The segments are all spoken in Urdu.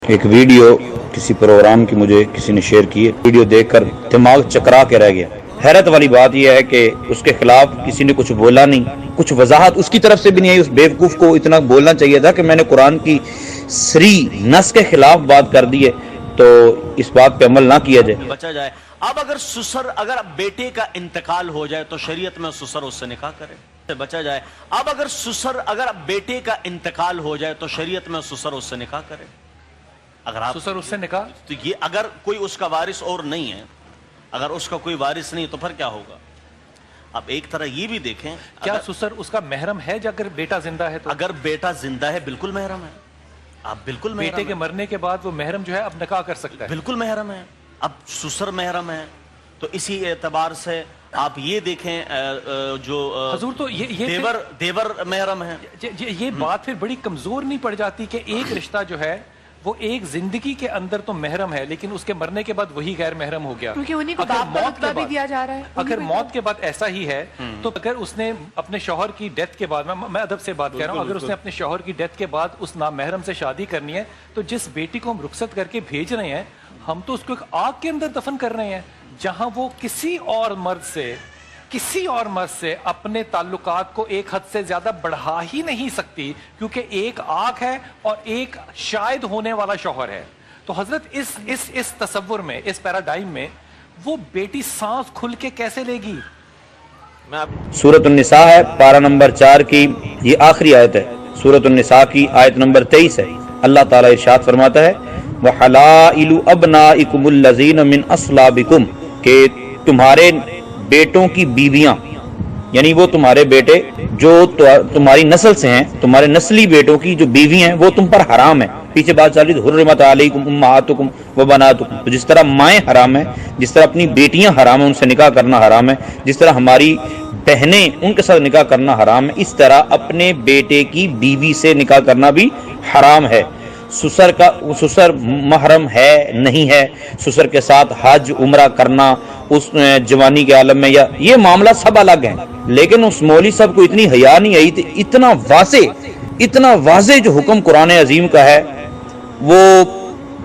ایک ویڈیو کسی پروگرام کی مجھے کسی نے شیئر کی ہے، ویڈیو دیکھ کر دماغ چکرا کے رہ گیا۔ حیرت والی بات یہ ہے کہ اس کے خلاف کسی نے کچھ بولا نہیں، کچھ وضاحت اس کی طرف سے بھی نہیں آئی۔ اس بیوقوف کو اتنا بولنا چاہیے تھا کہ میں نے قرآن کی سری نص کے خلاف بات کر دی ہے تو اس بات پہ عمل نہ کیا جائے، بچا جائے۔ اب اگر بیٹے کا انتقال ہو جائے تو شریعت میں سسر اس سے نکاح کرے، بچا جائے۔ اب اگر بیٹے کا انتقال ہو جائے تو شریعت میں سسر اس سے نکاح کرے، اگر آپ سسر اس سے نکاح، تو یہ اگر کوئی اس کا وارث اور نہیں ہے، اگر اس کا کوئی وارث نہیں تو پھر کیا ہوگا؟ اب ایک طرح یہ بھی دیکھیں، کیا سسر اس کا محرم ہے اگر بیٹا زندہ ہے تو؟ اگر بیٹا زندہ ہے بالکل محرم ہے، آپ بالکل محرم بیٹے کے مرنے کے بعد وہ محرم جو ہے اب نکاح کر سکتا ہے، بالکل محرم ہے۔ اب سسر محرم ہے تو اسی اعتبار سے آپ یہ دیکھیں جو حضور تو دیور محرم ہے۔ یہ بات پھر بڑی کمزور نہیں پڑ جاتی کہ ایک رشتہ جو ہے وہ ایک زندگی کے اندر تو محرم ہے لیکن اس کے مرنے کے بعد وہی غیر محرم ہو گیا، کیونکہ انہیں کو باپ کا رتبہ بھی دیا جا رہا ہے۔ اگر موت کے بعد ایسا ہی ہے تو اگر اس نے اپنے شوہر کی ڈیتھ کے بعد، میں ادب سے بات کر رہا ہوں، اگر اس نے اپنے شوہر کی ڈیتھ کے بعد اس نامحرم سے شادی کرنی ہے تو جس بیٹی کو ہم رخصت کر کے بھیج رہے ہیں ہم تو اس کو ایک آگ کے اندر دفن کر رہے ہیں جہاں وہ کسی اور مرد سے اپنے تعلقات کو ایک حد سے زیادہ بڑھا ہی نہیں سکتی، کیونکہ ایک آگ ہے اور ایک شاید ہونے والا شوہر ہے۔ تو حضرت اس تصور میں، اس پیراڈائم میں وہ بیٹی سانس کھل کے کیسے لے گی؟ سورۃ النساء ہے، پارہ نمبر 4 کی یہ آخری آیت ہے، سورۃ النساء کی آیت نمبر 23 ہے۔ اللہ تعالیٰ ارشاد فرماتا ہے وَحَلَائِلُ أَبْنَائِكُمُ الَّذِينَ مِنْ أَصْلَابِكُمْ، کہ تمہارے بیٹوں کی بیویاں، یعنی وہ تمہارے بیٹے جو تمہاری نسل سے ہیں، تمہارے نسلی بیٹوں کی جو بیوی ہیں وہ تم پر حرام ہے۔ پیچھے بات چل رہی تھی حرمت علیکم امہاتکم وبناتکم، تو جس طرح مائیں حرام ہیں، جس طرح اپنی بیٹیاں حرام ہیں، ان سے نکاح کرنا حرام ہے، جس طرح ہماری بہنیں ان کے ساتھ نکاح کرنا حرام ہے، اس طرح اپنے بیٹے کی بیوی سے نکاح کرنا بھی حرام ہے۔ سسر محرم ہے نہیں ہے، سسر کے ساتھ حج عمرہ کرنا اس جوانی کے عالم میں، یا یہ معاملہ سب الگ ہیں، لیکن اس مولوی صاحب کو اتنی حیا نہیں آئی تھی، اتنا واضح جو حکم قرآن عظیم کا ہے وہ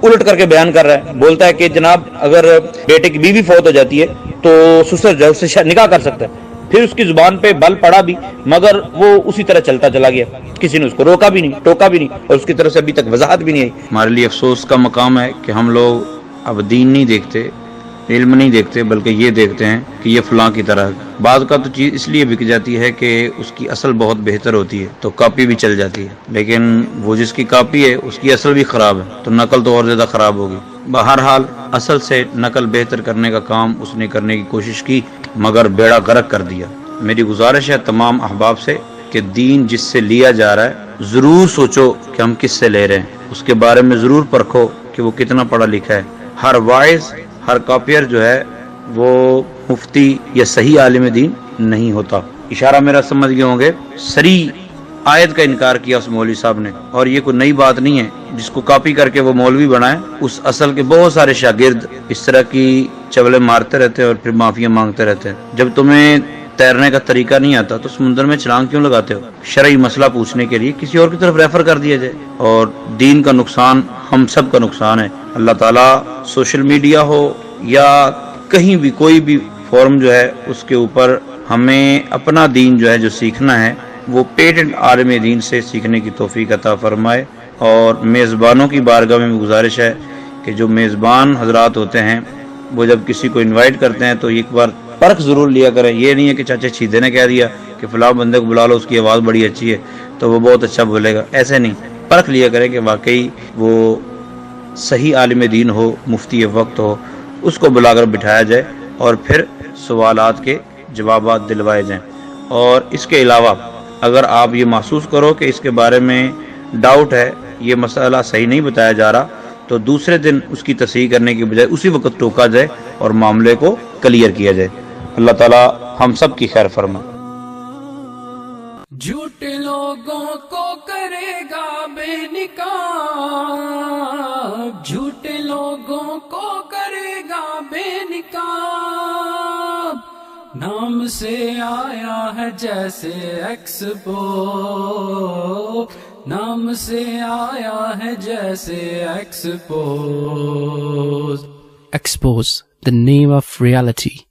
الٹ کر کے بیان کر رہا ہے۔ بولتا ہے کہ جناب اگر بیٹے کی بیوی فوت ہو جاتی ہے تو سسر جو سے نکاح کر سکتا ہے، پھر اس کی زبان پہ بل پڑا بھی مگر وہ اسی طرح چلتا چلا گیا، کسی نے اس کو روکا بھی نہیں، ٹوکا بھی نہیں، اور اس کی طرف سے ابھی تک وضاحت بھی نہیں آئی۔ ہمارے لیے افسوس کا مقام ہے کہ ہم لوگ اب دین نہیں دیکھتے، علم نہیں دیکھتے، بلکہ یہ دیکھتے ہیں کہ یہ فلاں کی طرح۔ بعض کا تو چیز اس لیے بک جاتی ہے کہ اس کی اصل بہت بہتر ہوتی ہے تو کاپی بھی چل جاتی ہے، لیکن وہ جس کی کاپی ہے اس کی اصل بھی خراب ہے تو نقل تو اور زیادہ خراب ہوگی۔ بہرحال اصل سے نقل بہتر کرنے کا کام اس نے کرنے کی کوشش کی مگر بیڑا غرق کر دیا۔ میری گزارش ہے تمام احباب سے کہ دین جس سے لیا جا رہا ہے ضرور سوچو کہ ہم کس سے لے رہے ہیں، اس کے بارے میں ضرور پرکھو کہ وہ کتنا پڑھا لکھا ہے۔ ہر وائز، ہر کاپیر جو ہے وہ مفتی یا صحیح عالم دین نہیں ہوتا۔ اشارہ میرا سمجھ گئے ہوں گے، سری آیت کا انکار کیا اس مولوی صاحب نے، اور یہ کوئی نئی بات نہیں ہے جس کو کاپی کر کے وہ مولوی بنائے، اس اصل کے بہت سارے شاگرد اس طرح کی چولے مارتے رہتے ہیں اور پھر معافیاں مانگتے رہتے ہیں۔ جب تمہیں تیرنے کا طریقہ نہیں آتا تو سمندر میں چھلانگ کیوں لگاتے ہو؟ شرعی مسئلہ پوچھنے کے لیے کسی اور کی طرف ریفر کر دیا جائے، اور دین کا نقصان ہم سب کا نقصان ہے۔ اللہ تعالیٰ سوشل میڈیا ہو یا کہیں بھی کوئی بھی فورم جو ہے اس کے اوپر ہمیں اپنا دین جو ہے جو سیکھنا ہے وہ پیٹنٹ عالم دین سے سیکھنے کی توفیق عطا فرمائے۔ اور میزبانوں کی بارگاہ میں گزارش ہے کہ جو میزبان حضرات ہوتے ہیں وہ جب کسی کو انوائٹ کرتے ہیں تو ایک بار پرکھ ضرور لیا کریں۔ یہ نہیں ہے کہ چاچا چھیدے نے کہہ دیا کہ فلاں بندے کو بلا لو، اس کی آواز بڑی اچھی ہے تو وہ بہت اچھا بولے گا، ایسے نہیں، پرکھ لیا کریں کہ واقعی وہ صحیح عالم دین ہو، مفتی وقت ہو، اس کو بلا کر بٹھایا جائے اور پھر سوالات کے جوابات دلوائے جائیں۔ اور اس کے علاوہ اگر آپ یہ محسوس کرو کہ اس کے بارے میں ڈاؤٹ ہے، یہ مسئلہ صحیح نہیں بتایا جا رہا، تو دوسرے دن اس کی تصحیح کرنے کی بجائے اسی وقت ٹوکا جائے اور معاملے کو کلیئر کیا جائے۔ اللہ تعالی ہم سب کی خیر فرمائے۔ جھوٹ لوگوں کو کرے گا بے نقاب، جھوٹ لوگوں کو کرے گا بے نقاب، نام سے آیا ہے جیسے ایکسپو، نام سے آیا ہے جیسے expose. Expose, the name of reality.